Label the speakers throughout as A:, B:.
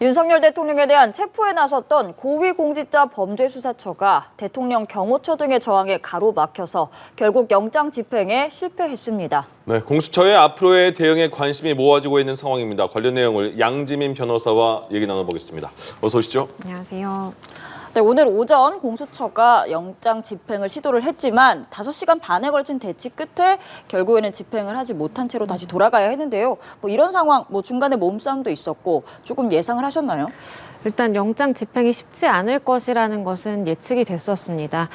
A: 윤석열 대통령에 대한 체포에 나섰던 고위공직자 범죄수사처가 대통령 경호처 등의 저항에 가로막혀서 결국 영장 집행에 실패했습니다.
B: 네, 공수처의 앞으로의 대응에 관심이 모아지고 있는 상황입니다. 관련 내용을 양지민 변호사와 얘기 나눠보겠습니다. 어서 오시죠.
C: 안녕하세요.
A: 네, 오늘 오전 공수처가 영장 집행을 시도를 했지만 5시간 반에 걸친 대치 끝에 결국에는 집행을 하지 못한 채로 다시 돌아가야 했는데요. 이런 상황, 중간에 몸싸움도 있었고 조금 예상을 하셨나요?
C: 일단 영장 집행이 쉽지 않을 것이라는 것은 예측이 됐었습니다.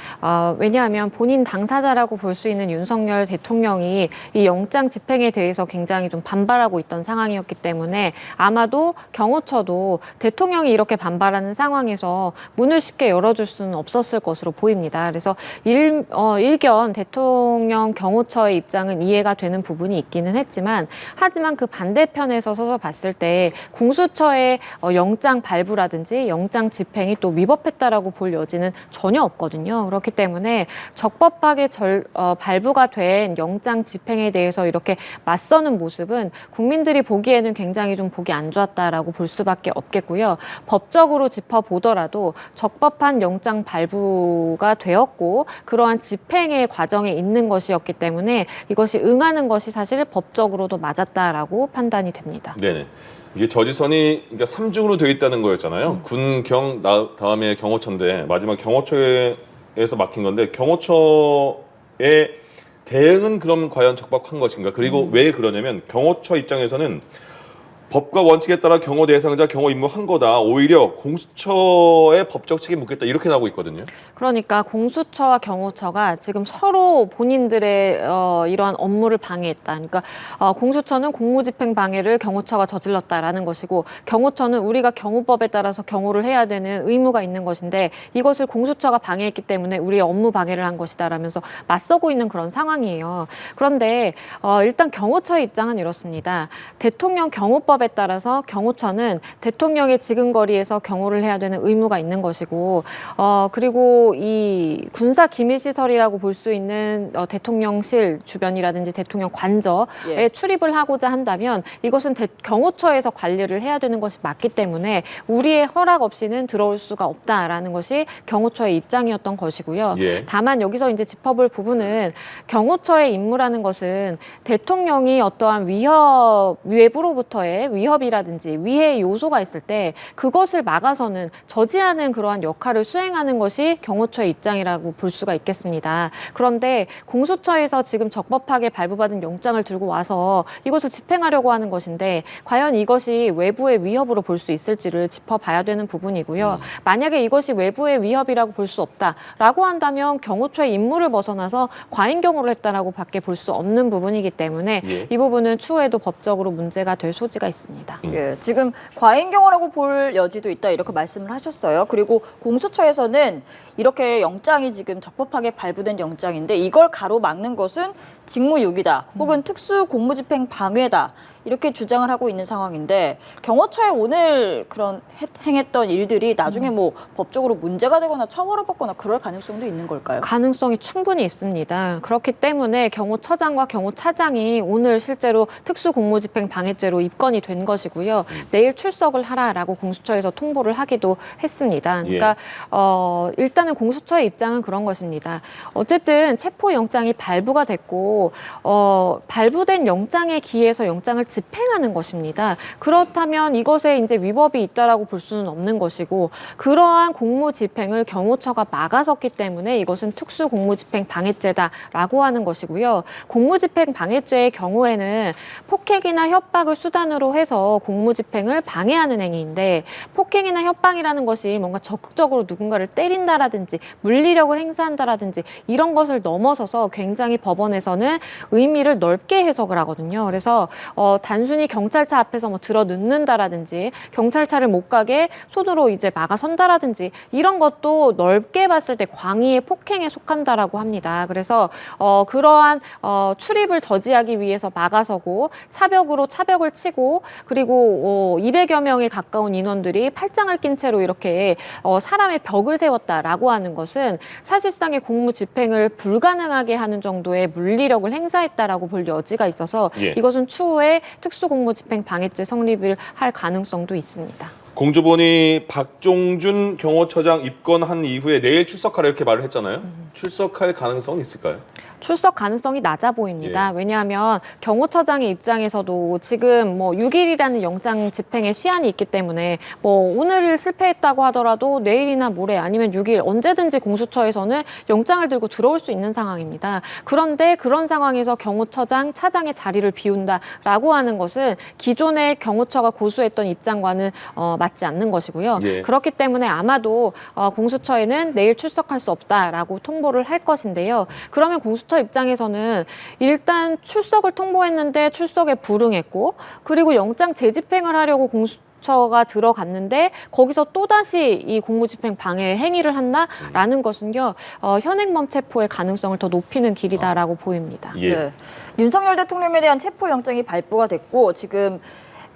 C: 왜냐하면 본인 당사자라고 볼 수 있는 윤석열 대통령이 이 영장 집행에 대해서 굉장히 좀 반발하고 있던 상황이었기 때문에 아마도 경호처도 대통령이 이렇게 반발하는 상황에서 문을 쉽게 열어줄 수는 없었을 것으로 보입니다. 그래서 일견 대통령 경호처의 입장은 이해가 되는 부분이 있기는 하지만 그 반대편에서 서서 봤을 때 공수처의 영장 발부 라든지 영장 집행이 또 위법했다라고 볼 여지는 전혀 없거든요. 그렇기 때문에 적법하게 발부가 된 영장 집행에 대해서 이렇게 맞서는 모습은 국민들이 보기에는 굉장히 좀 보기 안 좋았다라고 볼 수밖에 없겠고요. 법적으로 짚어보더라도 적법한 영장 발부가 되었고 그러한 집행의 과정에 있는 것이었기 때문에 이것이 응하는 것이 사실 법적으로도 맞았다라고 판단이 됩니다.
B: 네네. 이게 저지선이 그러니까 3중으로 되어 있다는 거였잖아요. 군, 경, 다음에 경호처인데 마지막 경호처에서 막힌 건데 경호처의 대응은 그럼 과연 적법한 것인가? 그리고 왜 그러냐면 경호처 입장에서는 법과 원칙에 따라 경호 대상자 경호 임무 한 거다. 오히려 공수처의 법적 책임 묻겠다. 이렇게 나오고 있거든요.
C: 그러니까 공수처와 경호처가 지금 서로 본인들의 이러한 업무를 방해했다. 그러니까 공수처는 공무집행 방해를 경호처가 저질렀다라는 것이고 경호처는 우리가 경호법에 따라서 경호를 해야 되는 의무가 있는 것인데 이것을 공수처가 방해했기 때문에 우리의 업무 방해를 한 것이다라면서 맞서고 있는 그런 상황이에요. 그런데 일단 경호처의 입장은 이렇습니다. 대통령 경호법 에 따라서 경호처는 대통령의 지근거리에서 경호를 해야 되는 의무가 있는 것이고 그리고 이 군사 기밀 시설이라고 볼 수 있는 대통령실 주변이라든지 대통령 관저에 출입을 하고자 한다면 이것은 경호처에서 관리를 해야 되는 것이 맞기 때문에 우리의 허락 없이는 들어올 수가 없다라는 것이 경호처의 입장이었던 것이고요. 다만 여기서 이제 짚어볼 부분은 경호처의 임무라는 것은 대통령이 어떠한 외부로부터의 위협이라든지 위해 요소가 있을 때 그것을 막아서는 저지하는 그러한 역할을 수행하는 것이 경호처의 입장이라고 볼 수가 있겠습니다. 그런데 공수처에서 지금 적법하게 발부받은 영장을 들고 와서 이것을 집행하려고 하는 것인데 과연 이것이 외부의 위협으로 볼 수 있을지를 짚어봐야 되는 부분이고요. 만약에 이것이 외부의 위협이라고 볼 수 없다라고 한다면 경호처의 임무를 벗어나서 과잉 경호를 했다라고 밖에 볼 수 없는 부분이기 때문에 이 부분은 추후에도 법적으로 문제가 될 소지가 있습니다.
A: 지금 과잉 경호라고 볼 여지도 있다 이렇게 말씀을 하셨어요. 그리고 공수처에서는 이렇게 영장이 지금 적법하게 발부된 영장인데 이걸 가로막는 것은 직무유기다 혹은 특수 공무집행 방해다. 이렇게 주장을 하고 있는 상황인데 경호처에 오늘 그런 행했던 일들이 나중에 법적으로 문제가 되거나 처벌을 받거나 그럴 가능성도 있는 걸까요?
C: 가능성이 충분히 있습니다. 그렇기 때문에 경호처장과 경호차장이 오늘 실제로 특수공무집행 방해죄로 입건이 된 것이고요. 내일 출석을 하라라고 공수처에서 통보를 하기도 했습니다. 그러니까 일단은 공수처의 입장은 그런 것입니다. 어쨌든 체포영장이 발부가 됐고 발부된 영장에 기해서 영장을 집행하는 것입니다. 그렇다면 이것에 이제 위법이 있다라고 볼 수는 없는 것이고 그러한 공무 집행을 경호처가 막아섰기 때문에 이것은 특수 공무집행 방해죄다라고 하는 것이고요. 공무집행 방해죄의 경우에는 폭행이나 협박을 수단으로 해서 공무집행을 방해하는 행위인데 폭행이나 협박이라는 것이 뭔가 적극적으로 누군가를 때린다라든지 물리력을 행사한다라든지 이런 것을 넘어서서 굉장히 법원에서는 의미를 넓게 해석을 하거든요. 그래서 단순히 경찰차 앞에서 들어 눕는다라든지 경찰차를 못 가게 손으로 이제 막아선다라든지 이런 것도 넓게 봤을 때 광의의 폭행에 속한다라고 합니다. 그래서 그러한 출입을 저지하기 위해서 막아서고 차벽으로 차벽을 치고 그리고 200여 명에 가까운 인원들이 팔짱을 낀 채로 이렇게 사람의 벽을 세웠다라고 하는 것은 사실상의 공무 집행을 불가능하게 하는 정도의 물리력을 행사했다라고 볼 여지가 있어서 이것은 추후에 특수공무집행 방해죄 성립을 할 가능성도 있습니다.
B: 공주본이 박종준 경호처장 입건한 이후에 내일 출석하라 이렇게 말을 했잖아요. 출석할 가능성은 있을까요?
C: 출석 가능성이 낮아 보입니다.
B: 예.
C: 왜냐하면 경호처장의 입장에서도 지금 뭐 6일이라는 영장 집행의 시한이 있기 때문에 뭐 오늘 실패했다고 하더라도 내일이나 모레 아니면 6일 언제든지 공수처에서는 영장을 들고 들어올 수 있는 상황입니다. 그런데 그런 상황에서 경호처장, 차장의 자리를 비운다라고 하는 것은 기존의 경호처가 고수했던 입장과는 맞지 않는 것이고요.
B: 예.
C: 그렇기 때문에 아마도 공수처에는 내일 출석할 수 없다라고 통보를 할 것인데요. 그러면 공수처 입장에서는 일단 출석을 통보했는데 출석에 불응했고 그리고 영장 재집행을 하려고 공수처가 들어갔는데 거기서 또다시 이 공무집행 방해 행위를 한다라는 것은요. 현행범 체포의 가능성을 더 높이는 길이다라고 보입니다.
B: 예.
A: 네. 윤석열 대통령에 대한 체포영장이 발부가 됐고 지금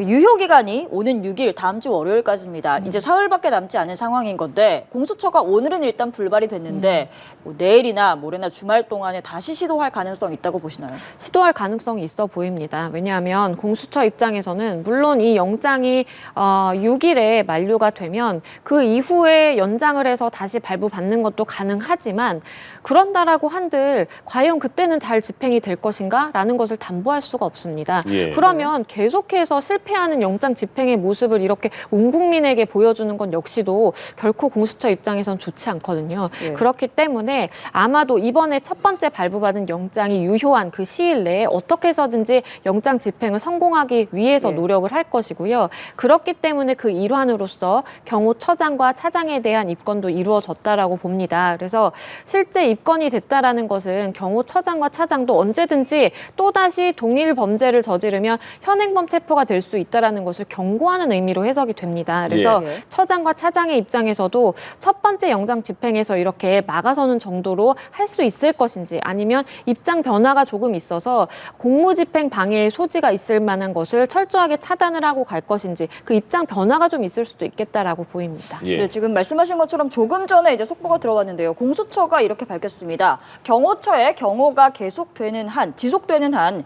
A: 유효 기간이 오는 6일 다음 주 월요일까지입니다. 이제 사흘밖에 남지 않은 상황인 건데 공수처가 오늘은 일단 불발이 됐는데 뭐 내일이나 모레나 주말 동안에 다시 시도할 가능성이 있다고 보시나요?
C: 시도할 가능성이 있어 보입니다. 왜냐하면 공수처 입장에서는 물론 이 영장이 6일에 만료가 되면 그 이후에 연장을 해서 다시 발부받는 것도 가능하지만 그런다라고 한들 과연 그때는 잘 집행이 될 것인가라는 것을 담보할 수가 없습니다.
B: 예.
C: 그러면 계속해서 실패하는 영장 집행의 모습을 이렇게 온 국민에게 보여주는 건 역시도 결코 공수처 입장에선 좋지 않거든요.
A: 예.
C: 그렇기 때문에 아마도 이번에 첫 번째 발부받은 영장이 유효한 그 시일 내에 어떻게 해서든지 영장 집행을 성공하기 위해서
A: 예.
C: 노력을 할 것이고요. 그렇기 때문에 그 일환으로서 경호처장과 차장에 대한 입건도 이루어졌다라고 봅니다. 그래서 실제 입건이 됐다라는 것은 경호처장과 차장도 언제든지 또다시 동일 범죄를 저지르면 현행범 체포가 될 수 있다라는 것을 경고하는 의미로 해석이 됩니다. 그래서
A: 예.
C: 처장과 차장의 입장에서도 첫 번째 영장 집행에서 이렇게 막아서는 정도로 할 수 있을 것인지 아니면 입장 변화가 조금 있어서 공무집행 방해의 소지가 있을 만한 것을 철저하게 차단을 하고 갈 것인지 그 입장 변화가 좀 있을 수도 있겠다라고 보입니다.
B: 예.
A: 네, 지금 말씀하신 것처럼 조금 전에 이제 속보가 들어왔는데요. 공수처가 이렇게 밝혔습니다. 경호처의 경호가 계속되는 한, 지속되는 한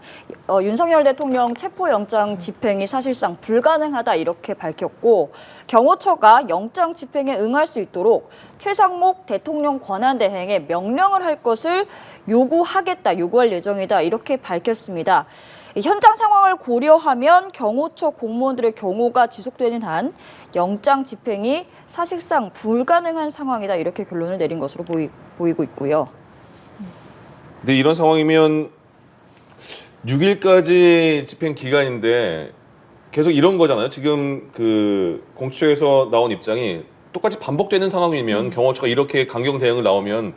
A: 윤석열 대통령 체포영장 집행이 사실상 불가능하다 이렇게 밝혔고 경호처가 영장 집행에 응할 수 있도록 최상목 대통령 권한대행에 명령을 할 것을 요구할 예정이다 이렇게 밝혔습니다. 현장 상황을 고려하면 경호처 공무원들의 경호가 지속되는 한 영장 집행이 사실상 불가능한 상황이다 이렇게 결론을 내린 것으로 보이고 있고요.
B: 근데 이런 상황이면 6일까지 집행 기간인데 계속 이런 거잖아요. 지금 그 공수처에서 나온 입장이 똑같이 반복되는 상황이면 경호처가 이렇게 강경 대응을 나오면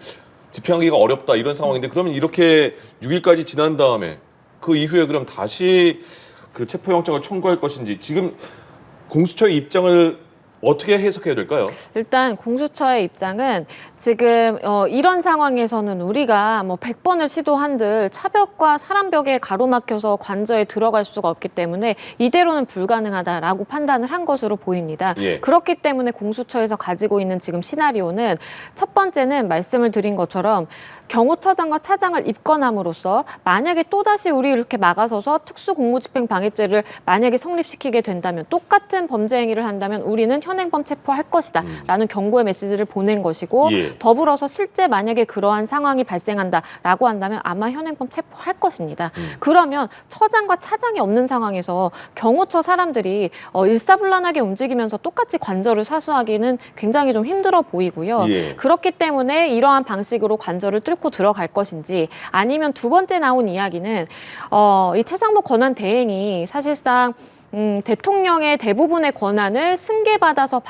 B: 집행하기가 어렵다 이런 상황인데 그러면 이렇게 6일까지 지난 다음에 그 이후에 그럼 다시 그 체포영장을 청구할 것인지 지금 공수처의 입장을 어떻게 해석해야 될까요?
C: 일단 공수처의 입장은 지금 이런 상황에서는 우리가 뭐 100번을 시도한들 차벽과 사람벽에 가로막혀서 관저에 들어갈 수가 없기 때문에 이대로는 불가능하다라고 판단을 한 것으로 보입니다.
B: 예.
C: 그렇기 때문에 공수처에서 가지고 있는 지금 시나리오는 첫 번째는 말씀을 드린 것처럼 경호처장과 차장을 입건함으로써 만약에 또다시 우리 이렇게 막아서서 특수공무집행 방해죄를 만약에 성립시키게 된다면 똑같은 범죄 행위를 한다면 우리는 현행범 체포할 것이다 라는 경고의 메시지를 보낸 것이고
B: 예.
C: 더불어서 실제 만약에 그러한 상황이 발생한다라고 한다면 아마 현행범 체포할 것입니다. 그러면 처장과 차장이 없는 상황에서 경호처 사람들이 일사불란하게 움직이면서 똑같이 관저를 사수하기는 굉장히 좀 힘들어 보이고요.
B: 예.
C: 그렇기 때문에 이러한 방식으로 관저를 뚫고 들어갈 것인지 아니면 두 번째 나온 이야기는 이 최상목 권한 대행이 사실상 대통령의 대부분의 권한을 승계받아서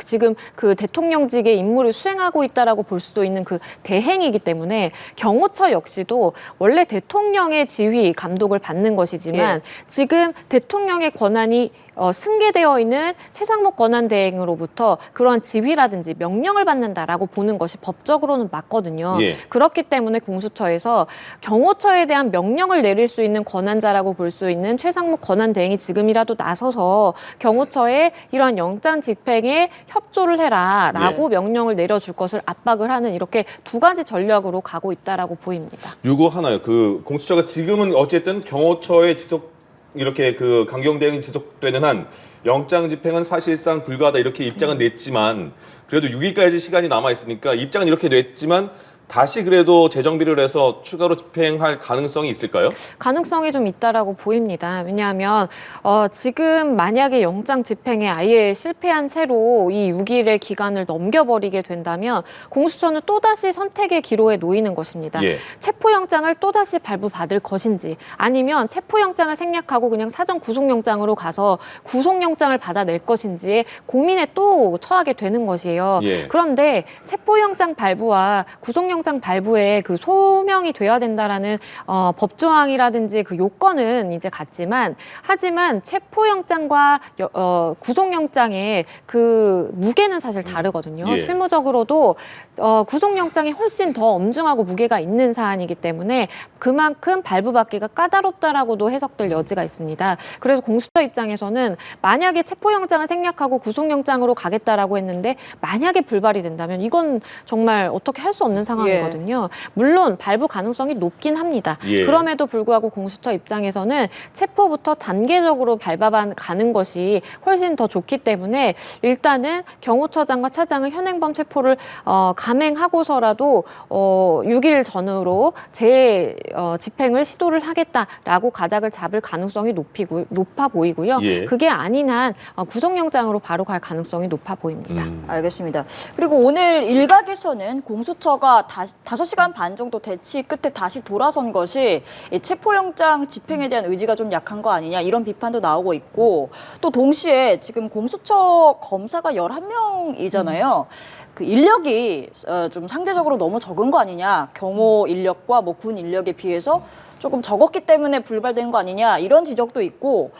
C: 지금 그 대통령직의 임무를 수행하고 있다라고 볼 수도 있는 그 대행이기 때문에 경호처 역시도 원래 대통령의 지휘, 감독을 받는 것이지만
A: 예.
C: 지금 대통령의 권한이 승계되어 있는 최상목 권한대행으로부터 그러한 지휘라든지 명령을 받는다라고 보는 것이 법적으로는 맞거든요.
B: 예.
C: 그렇기 때문에 공수처에서 경호처에 대한 명령을 내릴 수 있는 권한자라고 볼 수 있는 최상목 권한대행이 지금이라도 나서서 경호처에 이러한 영장 집행에 협조를 해라라고 명령을 내려줄 것을 압박을 하는 이렇게 두 가지 전략으로 가고 있다라고 보입니다.
B: 요거 하나요. 그 공수처가 지금은 어쨌든 경호처의 지속 이렇게 그 강경 대응이 지속되는 한 영장 집행은 사실상 불가하다 이렇게 입장은 냈지만 그래도 6일까지 시간이 남아 있으니까 입장은 이렇게 냈지만 다시 그래도 재정비를 해서 추가로 집행할 가능성이 있을까요?
C: 가능성이 좀 있다라고 보입니다. 왜냐하면 지금 만약에 영장 집행에 아예 실패한 채로 이 6일의 기간을 넘겨버리게 된다면 공수처는 또다시 선택의 기로에 놓이는 것입니다.
B: 예.
C: 체포영장을 또다시 발부받을 것인지 아니면 체포영장을 생략하고 그냥 사전 구속영장으로 가서 구속영장을 받아낼 것인지에 고민에 또 처하게 되는 것이에요.
B: 예.
C: 그런데 체포영장 발부와 구속영장 발부에 그 소명이 돼야 된다라는 법조항이라든지 그 요건은 이제 같지만 하지만 체포영장과 구속영장의 그 무게는 사실 다르거든요.
B: 예.
C: 실무적으로도 구속영장이 훨씬 더 엄중하고 무게가 있는 사안이기 때문에 그만큼 발부받기가 까다롭다라고도 해석될 여지가 있습니다. 그래서 공수처 입장에서는 만약에 체포영장을 생략하고 구속영장으로 가겠다라고 했는데 만약에 불발이 된다면 이건 정말 어떻게 할 수 없는 상황이거든요. 물론 발부 가능성이 높긴 합니다.
B: 예.
C: 그럼에도 불구하고 공수처 입장에서는 체포부터 단계적으로 밟아가는 것이 훨씬 더 좋기 때문에 일단은 경호처장과 차장은 현행범 체포를 감행하고서라도 6일 전으로 집행을 시도를 하겠다라고 가닥을 잡을 가능성이 높아 보이고요.
B: 예.
C: 그게 아닌 한 구속영장으로 바로 갈 가능성이 높아 보입니다.
A: 알겠습니다. 그리고 오늘 일각에서는 공수처가 5시간 반 정도 대치 끝에 다시 돌아선 것이 이 체포영장 집행에 대한 의지가 좀 약한 거 아니냐 이런 비판도 나오고 있고 또 동시에 지금 공수처 검사가 11명이잖아요. 그 인력이 좀 상대적으로 너무 적은 거 아니냐. 경호 인력과 뭐 군 인력에 비해서 조금 적었기 때문에 불발된 거 아니냐 이런 지적도 있고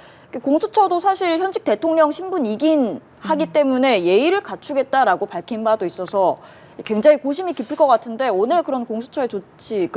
A: 공수처도 사실 현직 대통령 신분이긴 하기 때문에 예의를 갖추겠다라고 밝힌 바도 있어서 굉장히 고심이 깊을 것 같은데 오늘 그런 공수처의 조치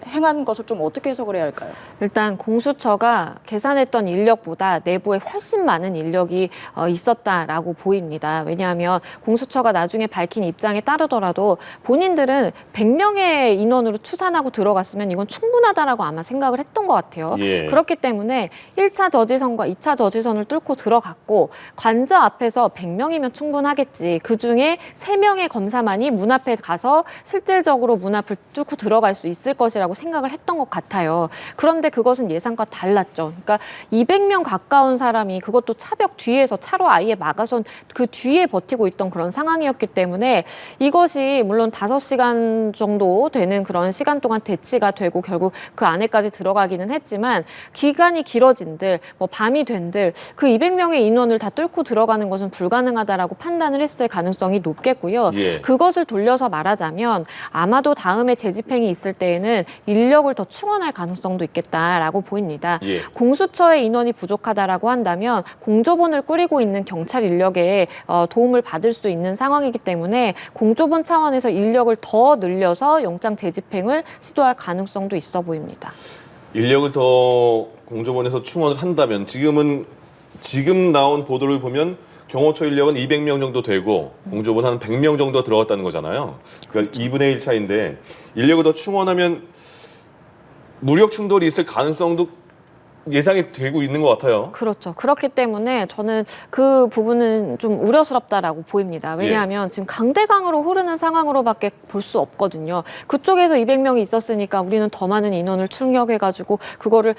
A: 행한 것을 좀 어떻게 해석을 해야 할까요?
C: 일단 공수처가 계산했던 인력보다 내부에 훨씬 많은 인력이 있었다라고 보입니다. 왜냐하면 공수처가 나중에 밝힌 입장에 따르더라도 본인들은 100명의 인원으로 추산하고 들어갔으면 이건 충분하다라고 아마 생각을 했던 것 같아요.
B: 예.
C: 그렇기 때문에 1차 저지선과 2차 저지선을 뚫고 들어갔고 관저 앞에서 100명이면 충분하겠지. 그중에 3명의 검사만이 문 앞에 가서 실질적으로 문 앞을 뚫고 들어갈 수 있을 것이라고 생각을 했던 것 같아요. 그런데 그것은 예상과 달랐죠. 그러니까 200명 가까운 사람이 그것도 차벽 뒤에서 차로 아예 막아선 그 뒤에 버티고 있던 그런 상황이었기 때문에 이것이 물론 5시간 정도 되는 그런 시간 동안 대치가 되고 결국 그 안에까지 들어가기는 했지만 기간이 길어진들 뭐 밤이 된들 그 200명의 인원을 다 뚫고 들어가는 것은 불가능하다라고 판단을 했을 가능성이 높겠고요.
B: 예.
C: 그것을 돌려서 말하자면 아마도 다음에 재집행이 있을 때에는 인력을 더 충원할 가능성도 있겠다라고 보입니다.
B: 예.
C: 공수처의 인원이 부족하다라고 한다면 공조본을 꾸리고 있는 경찰 인력에 도움을 받을 수 있는 상황이기 때문에 공조본 차원에서 인력을 더 늘려서 영장 재집행을 시도할 가능성도 있어 보입니다.
B: 인력을 더 공조본에서 충원을 한다면 지금 나온 보도를 보면 경호처 인력은 200명 정도 되고 공조본 한 100명 정도 들어갔다는 거잖아요. 그러니까 2분의 1 차인데 인력을 더 충원하면 무력 충돌이 있을 가능성도 예상이 되고 있는 것 같아요.
C: 그렇죠. 그렇기 때문에 저는 그 부분은 좀 우려스럽다라고 보입니다. 왜냐하면 지금 강대강으로 흐르는 상황으로밖에 볼 수 없거든요. 그쪽에서 200명이 있었으니까 우리는 더 많은 인원을 출력해가지고 그거를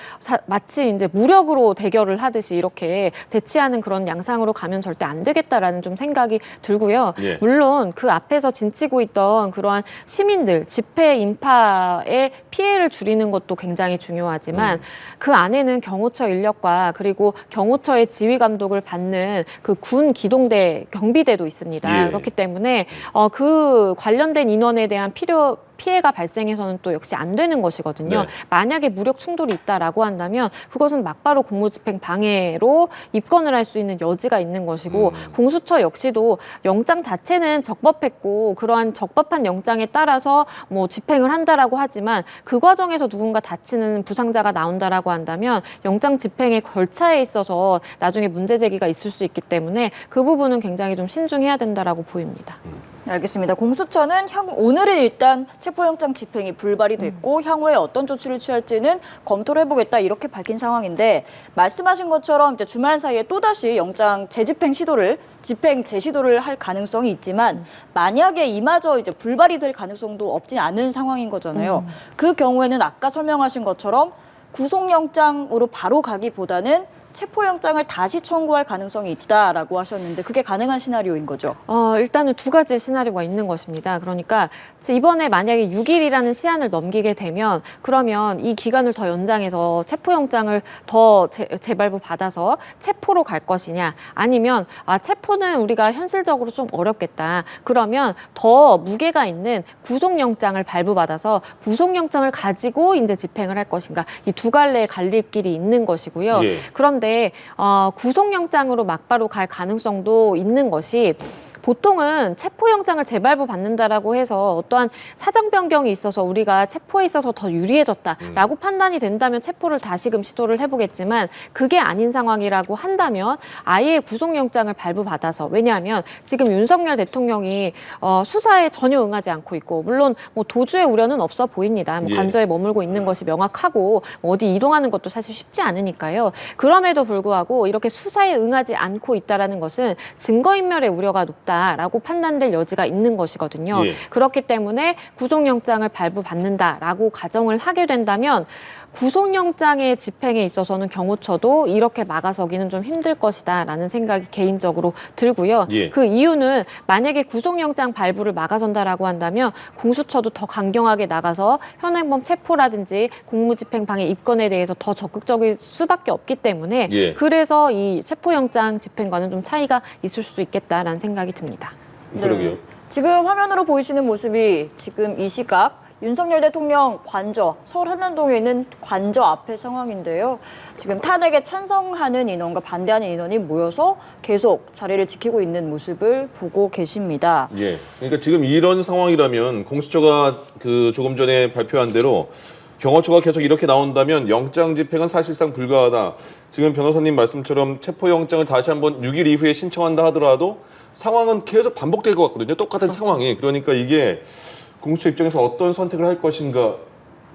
C: 마치 이제 무력으로 대결을 하듯이 이렇게 대치하는 그런 양상으로 가면 절대 안 되겠다라는 좀 생각이 들고요.
B: 예.
C: 물론 그 앞에서 진치고 있던 그러한 시민들, 집회 인파의 피해를 줄이는 것도 굉장히 중요하지만 그 안에는 경호처 인력과 그리고 경호처의 지휘 감독을 받는 그 군 기동대 경비대도 있습니다.
B: 예.
C: 그렇기 때문에 그 관련된 인원에 대한 피해가 발생해서는 또 역시 안 되는 것이거든요.
B: 네.
C: 만약에 무력 충돌이 있다라고 한다면 그것은 막바로 공무집행 방해로 입건을 할 수 있는 여지가 있는 것이고 공수처 역시도 영장 자체는 적법했고 그러한 적법한 영장에 따라서 뭐 집행을 한다라고 하지만 그 과정에서 누군가 다치는 부상자가 나온다라고 한다면 영장 집행의 절차에 있어서 나중에 문제 제기가 있을 수 있기 때문에 그 부분은 굉장히 좀 신중해야 된다라고 보입니다.
A: 알겠습니다. 공수처는 오늘은 일단 체포영장 집행이 불발이 됐고 향후에 어떤 조치를 취할지는 검토를 해보겠다 이렇게 밝힌 상황인데 말씀하신 것처럼 이제 주말 사이에 또다시 영장 재집행 재시도를 할 가능성이 있지만 만약에 이마저 이제 불발이 될 가능성도 없진 않은 상황인 거잖아요. 그 경우에는 아까 설명하신 것처럼 구속영장으로 바로 가기보다는 체포영장을 다시 청구할 가능성이 있다라고 하셨는데 그게 가능한 시나리오인 거죠?
C: 일단은 두 가지의 시나리오가 있는 것입니다. 그러니까 이번에 만약에 6일이라는 시한을 넘기게 되면 그러면 이 기간을 더 연장해서 체포영장을 더 재발부 받아서 체포로 갈 것이냐 아니면 체포는 우리가 현실적으로 좀 어렵겠다. 그러면 더 무게가 있는 구속영장을 발부받아서 구속영장을 가지고 이제 집행을 할 것인가 이 두 갈래의 갈림길이 있는 것이고요.
B: 예.
C: 그런데 구속영장으로 막바로 갈 가능성도 있는 것이 보통은 체포영장을 재발부 받는다라고 해서 어떠한 사정 변경이 있어서 우리가 체포에 있어서 더 유리해졌다라고 판단이 된다면 체포를 다시금 시도를 해보겠지만 그게 아닌 상황이라고 한다면 아예 구속영장을 발부받아서 왜냐하면 지금 윤석열 대통령이 수사에 전혀 응하지 않고 있고 물론 뭐 도주의 우려는 없어 보입니다. 뭐
B: 예.
C: 관저에 머물고 있는 것이 명확하고 뭐 어디 이동하는 것도 사실 쉽지 않으니까요. 그럼에도 불구하고 이렇게 수사에 응하지 않고 있다라는 것은 증거인멸의 우려가 높다. 라고 판단될 여지가 있는 것이거든요.
B: 예.
C: 그렇기 때문에 구속영장을 발부받는다라고 가정을 하게 된다면 구속영장의 집행에 있어서는 경호처도 이렇게 막아서기는 좀 힘들 것이다라는 생각이 개인적으로 들고요.
B: 예.
C: 그 이유는 만약에 구속영장 발부를 막아선다라고 한다면 공수처도 더 강경하게 나가서 현행범 체포라든지 공무집행 방해 입건에 대해서 더 적극적일 수밖에 없기 때문에
B: 예.
C: 그래서 이 체포영장 집행과는 좀 차이가 있을 수 있겠다라는 생각이 듭니다.
B: 그러게요.
A: 지금 화면으로 보이시는 모습이 지금 이 시각 윤석열 대통령 관저, 서울 한남동에 있는 관저 앞의 상황인데요. 지금 탄핵에 찬성하는 인원과 반대하는 인원이 모여서 계속 자리를 지키고 있는 모습을 보고 계십니다.
B: 예. 그러니까 지금 이런 상황이라면 공수처가 그 조금 전에 발표한 대로 경호처가 계속 이렇게 나온다면 영장 집행은 사실상 불가하다. 지금 변호사님 말씀처럼 체포영장을 다시 한번 6일 이후에 신청한다 하더라도 상황은 계속 반복될 것 같거든요. 똑같은 상황이. 그러니까 이게 공수처 입장에서 어떤 선택을 할 것인가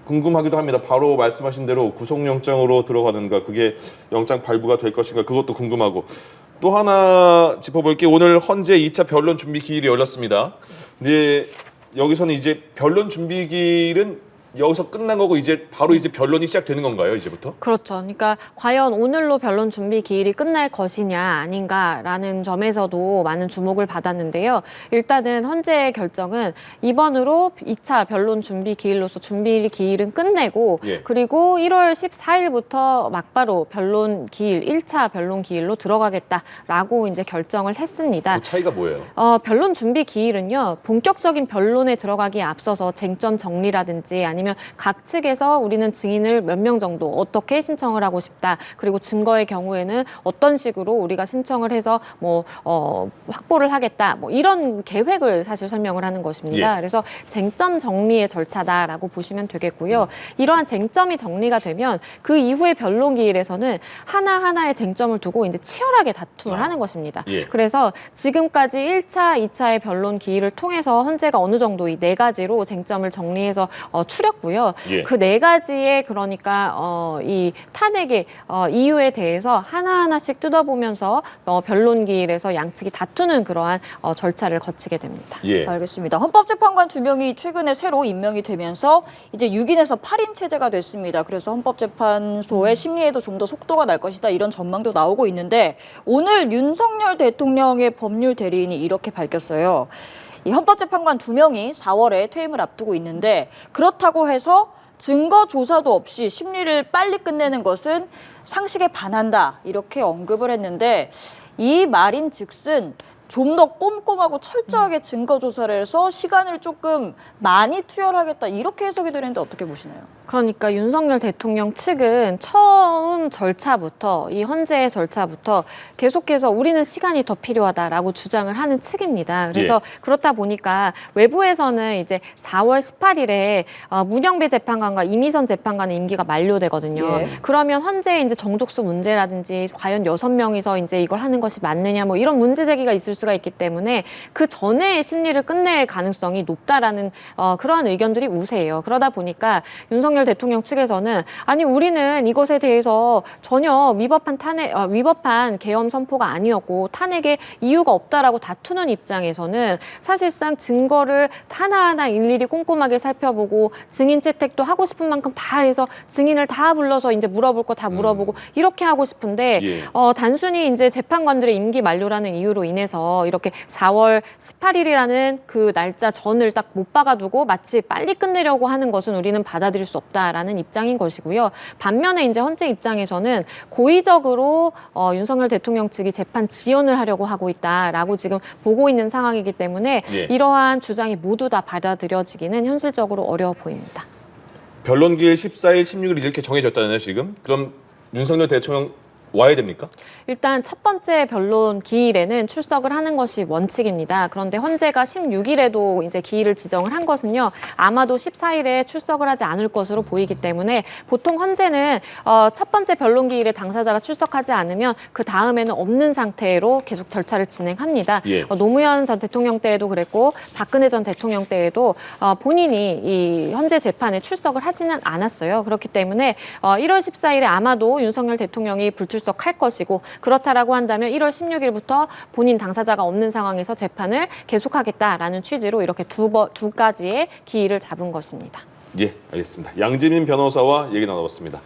B: 궁금하기도 합니다. 바로 말씀하신 대로 구속영장으로 들어가는가 그게 영장 발부가 될 것인가 그것도 궁금하고 또 하나 짚어볼 게 오늘 헌재 2차 변론 준비 기일이 열렸습니다. 근데 여기서는 이제 변론 준비 기일은 여기서 끝난 거고 이제 바로 이제 변론이 시작되는 건가요, 이제부터?
C: 그렇죠. 그러니까 과연 오늘로 변론 준비 기일이 끝날 것이냐 아닌가라는 점에서도 많은 주목을 받았는데요. 일단은 헌재의 결정은 이번으로 2차 변론 준비 기일로서 준비 기일은 끝내고
B: 예.
C: 그리고 1월 14일부터 막바로 변론 기일, 1차 변론 기일로 들어가겠다라고 이제 결정을 했습니다.
B: 그 차이가 뭐예요?
C: 변론 준비 기일은요, 본격적인 변론에 들어가기에 앞서서 쟁점 정리라든지 아니면 각 측에서 우리는 증인을 몇 명 정도 어떻게 신청을 하고 싶다. 그리고 증거의 경우에는 어떤 식으로 우리가 신청을 해서 확보를 하겠다. 뭐 이런 계획을 사실 설명을 하는 것입니다.
B: 예.
C: 그래서 쟁점 정리의 절차다라고 보시면 되겠고요. 이러한 쟁점이 정리가 되면 그 이후의 변론 기일에서는 하나하나의 쟁점을 두고 이제 치열하게 다툼을 하는 것입니다.
B: 예.
C: 그래서 지금까지 1차, 2차의 변론 기일을 통해서 헌재가 어느 정도 이 네 가지로 쟁점을 정리해서 추렸고요.
B: 예.
C: 그 네 가지의 그러니까 이 탄핵의 이유에 대해서 하나하나씩 뜯어보면서 변론 기일에서 양측이 다투는 그러한 절차를 거치게 됩니다.
B: 예.
A: 알겠습니다. 헌법재판관 2명이 최근에 새로 임명이 되면서 이제 6인에서 8인 체제가 됐습니다. 그래서 헌법재판소의 심리에도 좀 더 속도가 날 것이다 이런 전망도 나오고 있는데 오늘 윤석열 대통령의 법률 대리인이 이렇게 밝혔어요. 이 헌법재판관 2명이 4월에 퇴임을 앞두고 있는데 그렇다고 해서 증거 조사도 없이 심리를 빨리 끝내는 것은 상식에 반한다 이렇게 언급을 했는데 이 말인즉슨 좀 더 꼼꼼하고 철저하게 증거 조사를 해서 시간을 조금 많이 투여하겠다 이렇게 해석이 되는데 어떻게 보시나요?
C: 그러니까 윤석열 대통령 측은 처음 절차부터 이 헌재의 절차부터 계속해서 우리는 시간이 더 필요하다라고 주장을 하는 측입니다. 그래서 그렇다 보니까 외부에서는 이제 4월 18일에 문영배 재판관과 이미선 재판관의 임기가 만료되거든요.
A: 예.
C: 그러면 헌재의 이제 정족수 문제라든지 과연 6명이서 이제 이걸 하는 것이 맞느냐 뭐 이런 문제 제기가 있을 수가 있기 때문에 그 전에 심리를 끝낼 가능성이 높다라는 그러한 의견들이 우세해요. 그러다 보니까 윤석열 대통령 측에서는 아니 우리는 이것에 대해서 전혀 위법한 계엄 선포가 아니었고 탄핵에 이유가 없다라고 다투는 입장에서는 사실상 증거를 하나하나 일일이 꼼꼼하게 살펴보고 증인 채택도 하고 싶은 만큼 다 해서 증인을 다 불러서 이제 물어볼 거 다 물어보고 이렇게 하고 싶은데
B: 예.
C: 단순히 이제 재판관들의 임기 만료라는 이유로 인해서 이렇게 4월 18일이라는 그 날짜 전을 딱 못 박아두고 마치 빨리 끝내려고 하는 것은 우리는 받아들일 수 없다라는 입장인 것이고요. 반면에 이제 헌재 입장에서는 고의적으로 윤석열 대통령 측이 재판 지연을 하려고 하고 있다라고 지금 보고 있는 상황이기 때문에
B: 예.
C: 이러한 주장이 모두 다 받아들여지기는 현실적으로 어려워 보입니다.
B: 변론 기일 14일, 16일 이렇게 정해졌잖아요, 지금. 그럼 윤석열 대통령 와야 됩니까?
C: 일단 첫 번째 변론 기일에는 출석을 하는 것이 원칙입니다. 그런데 헌재가 16일에도 이제 기일을 지정을 한 것은요. 아마도 14일에 출석을 하지 않을 것으로 보이기 때문에 보통 헌재는 첫 번째 변론 기일에 당사자가 출석하지 않으면 그 다음에는 없는 상태로 계속 절차를 진행합니다.
B: 예.
C: 노무현 전 대통령 때에도 그랬고 박근혜 전 대통령 때에도 본인이 이 헌재 재판에 출석을 하지는 않았어요. 그렇기 때문에 1월 14일에 아마도 윤석열 대통령이 불출석할 것이고 그렇다라고 한다면 1월 16일부터 본인 당사자가 없는 상황에서 재판을 계속하겠다라는 취지로 이렇게 두 가지의 기일을 잡은 것입니다.
B: 예, 알겠습니다. 양지민 변호사와 얘기 나눠봤습니다.